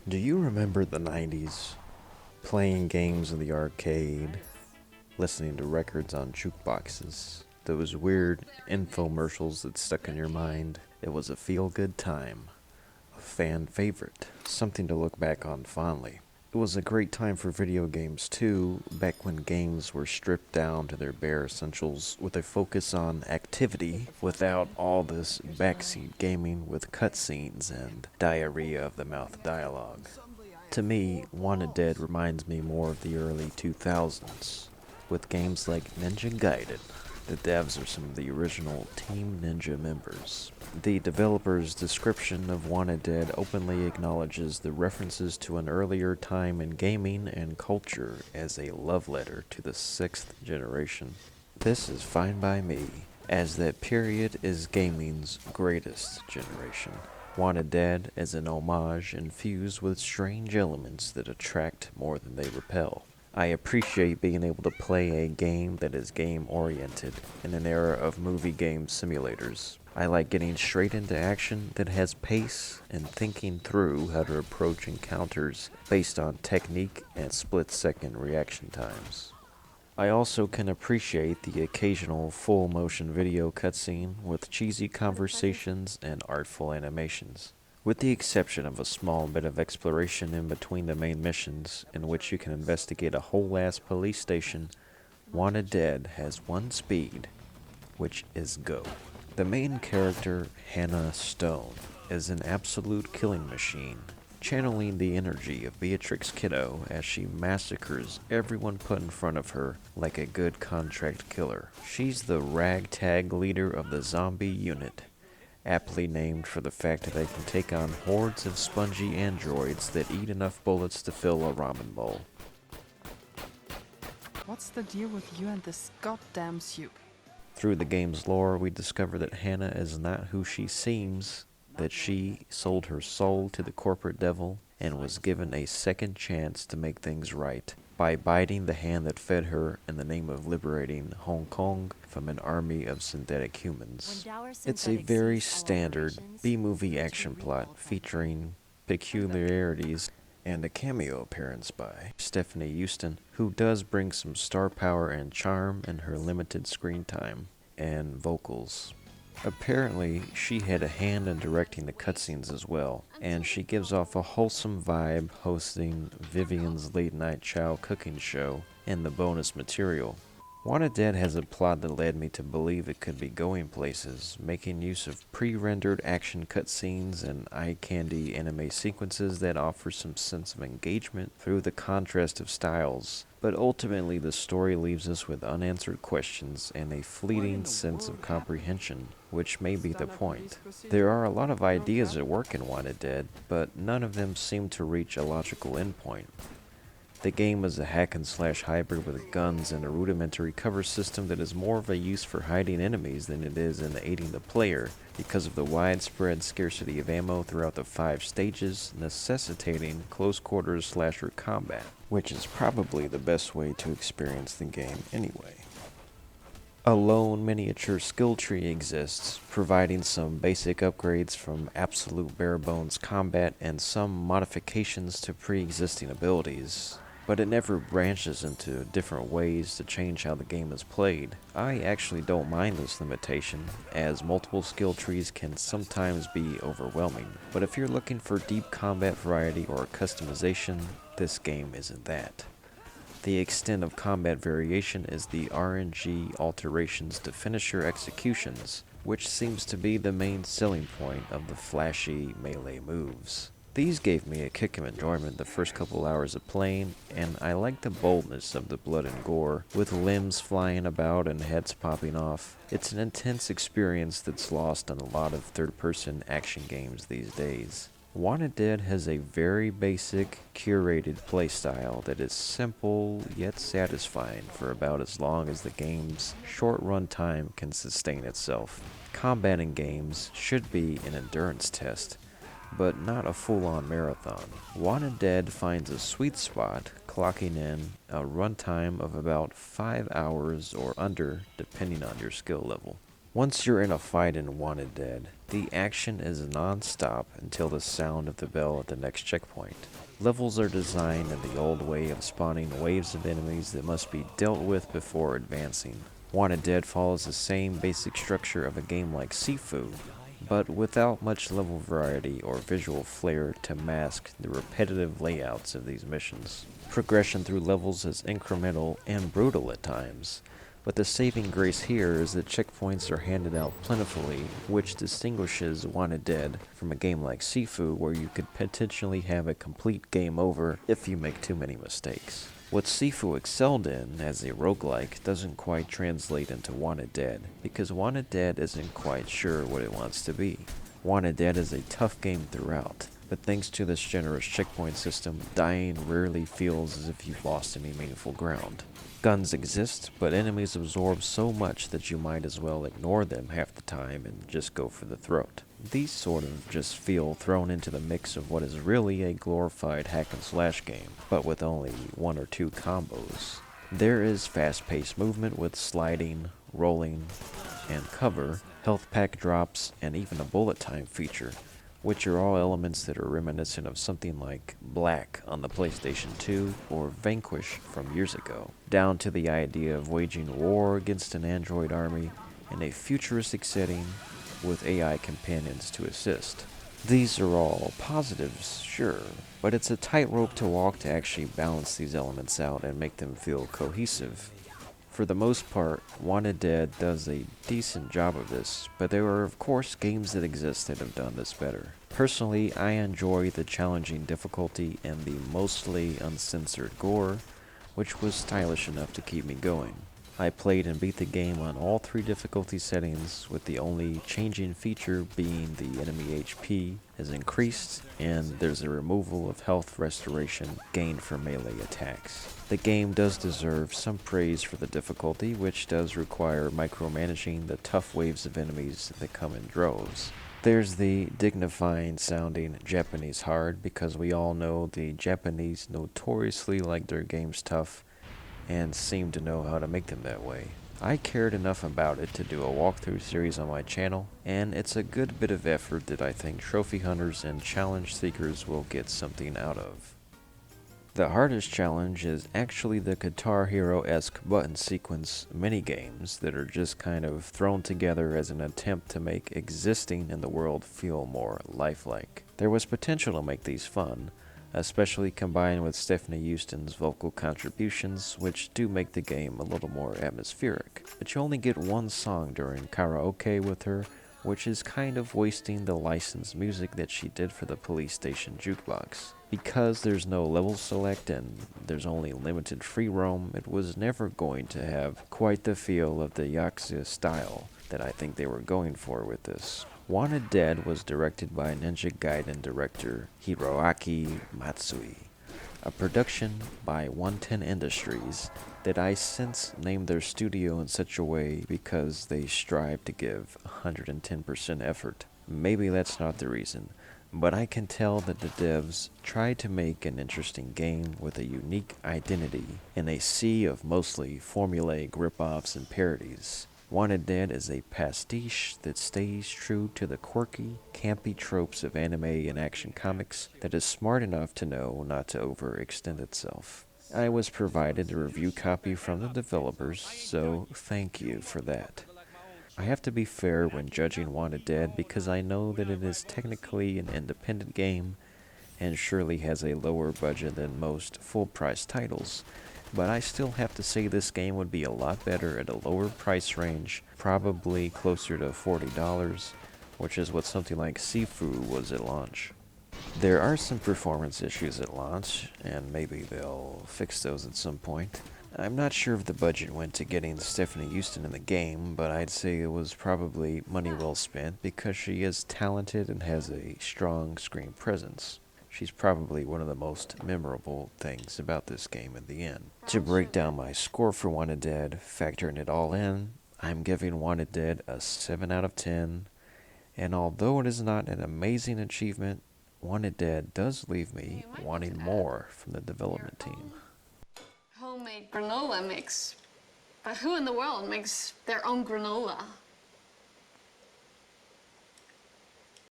Do you remember the 90s? Playing games in the arcade, listening to records on jukeboxes, those weird infomercials that stuck in your mind. It was a feel good time, a fan favorite, something to look back on fondly. It was a great time for video games too, back when games were stripped down to their bare essentials with a focus on activity without all this backseat gaming with cutscenes and diarrhea of the mouth dialogue. To me, Wanted Dead reminds me more of the early 2000s, with games like Ninja Gaiden. The devs are some of the original Team Ninja members. The developer's description of Wanted Dead openly acknowledges the references to an earlier time in gaming and culture as a love letter to the sixth generation. This is fine by me, as that period is gaming's greatest generation. Wanted Dead is an homage infused with strange elements that attract more than they repel. I appreciate being able to play a game that is game-oriented in an era of movie game simulators. I like getting straight into action that has pace and thinking through how to approach encounters based on technique and split-second reaction times. I also can appreciate the occasional full-motion video cutscene with cheesy conversations and artful animations. With the exception of a small bit of exploration in between the main missions, in which you can investigate a whole-ass police station, Wanted Dead has one speed, which is go. The main character, Hannah Stone, is an absolute killing machine, channeling the energy of Beatrix Kiddo as she massacres everyone put in front of her like a good contract killer. She's the ragtag leader of the zombie unit, aptly named for the fact that they can take on hordes of spongy androids that eat enough bullets to fill a ramen bowl. What's the deal with you and this goddamn soup? Through the game's lore, we discover that Hannah is not who she seems, that she sold her soul to the corporate devil and was given a second chance to make things right by biting the hand that fed her in the name of liberating Hong Kong from an army of synthetic humans. It's a very standard B-movie action plot featuring peculiarities and a cameo appearance by Stephanie Houston, who does bring some star power and charm in her limited screen time and vocals. Apparently, she had a hand in directing the cutscenes as well, and she gives off a wholesome vibe hosting Vivian's late night chow cooking show in the bonus material. Wanted Dead has a plot that led me to believe it could be going places, making use of pre-rendered action cutscenes and eye-candy anime sequences that offer some sense of engagement through the contrast of styles. But ultimately, the story leaves us with unanswered questions and a fleeting sense of comprehension, which may be the point. There are a lot of ideas at work in Wanted Dead, but none of them seem to reach a logical endpoint. The game is a hack-and-slash hybrid with guns and a rudimentary cover system that is more of a use for hiding enemies than it is in aiding the player because of the widespread scarcity of ammo throughout the 5 stages, necessitating close-quarters slasher combat, which is probably the best way to experience the game anyway. A lone miniature skill tree exists, providing some basic upgrades from absolute bare-bones combat and some modifications to pre-existing abilities, but it never branches into different ways to change how the game is played. I actually don't mind this limitation, as multiple skill trees can sometimes be overwhelming, but if you're looking for deep combat variety or customization, this game isn't that. The extent of combat variation is the RNG alterations to finisher executions, which seems to be the main selling point of the flashy melee moves. These gave me a kick of enjoyment the first couple hours of playing, and I like the boldness of the blood and gore, with limbs flying about and heads popping off. It's an intense experience that's lost in a lot of third-person action games these days. Wanted Dead has a very basic, curated playstyle that is simple yet satisfying for about as long as the game's short run time can sustain itself. Combat in games should be an endurance test, but not a full-on marathon. Wanted Dead finds a sweet spot, clocking in a runtime of about 5 hours or under, depending on your skill level. Once you're in a fight in Wanted Dead, the action is non-stop until the sound of the bell at the next checkpoint. Levels are designed in the old way of spawning waves of enemies that must be dealt with before advancing. Wanted Dead follows the same basic structure of a game like Sifu, but without much level variety or visual flair to mask the repetitive layouts of these missions. Progression through levels is incremental and brutal at times, but the saving grace here is that checkpoints are handed out plentifully, which distinguishes Wanted Dead from a game like Sifu where you could potentially have a complete game over if you make too many mistakes. What Sifu excelled in as a roguelike doesn't quite translate into Wanted Dead, because Wanted Dead isn't quite sure what it wants to be. Wanted Dead is a tough game throughout, but thanks to this generous checkpoint system, dying rarely feels as if you've lost any meaningful ground. Guns exist, but enemies absorb so much that you might as well ignore them half the time and just go for the throat. These sort of just feel thrown into the mix of what is really a glorified hack and slash game, but with only one or two combos. There is fast-paced movement with sliding, rolling, and cover, health pack drops, and even a bullet time feature, which are all elements that are reminiscent of something like Black on the PlayStation 2 or Vanquish from years ago, down to the idea of waging war against an android army in a futuristic setting with AI companions to assist. These are all positives, sure, but it's a tightrope to walk to actually balance these elements out and make them feel cohesive. For the most part, Wanted Dead does a decent job of this, but there are of course games that exist that have done this better. Personally, I enjoy the challenging difficulty and the mostly uncensored gore, which was stylish enough to keep me going. I played and beat the game on all 3 difficulty settings, with the only changing feature being the enemy HP is increased and there's a removal of health restoration gained from melee attacks. The game does deserve some praise for the difficulty, which does require micromanaging the tough waves of enemies that come in droves. There's the dignifying sounding Japanese hard, because we all know the Japanese notoriously like their games tough and seem to know how to make them that way. I cared enough about it to do a walkthrough series on my channel, and it's a good bit of effort that I think trophy hunters and challenge seekers will get something out of. The hardest challenge is actually the Guitar Hero-esque button sequence minigames that are just kind of thrown together as an attempt to make existing in the world feel more lifelike. There was potential to make these fun, especially combined with Stephanie Houston's vocal contributions, which do make the game a little more atmospheric. But you only get one song during karaoke with her, which is kind of wasting the licensed music that she did for the police station jukebox. Because there's no level select and there's only limited free roam, it was never going to have quite the feel of the Yakuza style that I think they were going for with this. Wanted Dead was directed by Ninja Gaiden director Hiroaki Matsui, a production by 110 Industries that I since named their studio in such a way because they strive to give 110% effort. Maybe that's not the reason, but I can tell that the devs tried to make an interesting game with a unique identity in a sea of mostly formulaic ripoffs and parodies. Wanted Dead is a pastiche that stays true to the quirky, campy tropes of anime and action comics that is smart enough to know not to overextend itself. I was provided a review copy from the developers, so thank you for that. I have to be fair when judging Wanted Dead because I know that it is technically an independent game and surely has a lower budget than most full-price titles, but I still have to say this game would be a lot better at a lower price range, probably closer to $40, which is what something like Sifu was at launch. There are some performance issues at launch, and maybe they'll fix those at some point. I'm not sure if the budget went to getting Stephanie Houston in the game, but I'd say it was probably money well spent because she is talented and has a strong screen presence. She's probably one of the most memorable things about this game in the end. To break down my score for Wanted Dead, factoring it all in, I'm giving Wanted Dead a 7 out of 10, and although it is not an amazing achievement, Wanted Dead does leave me wanting more from the development team. Homemade granola mix. But who in the world makes their own granola?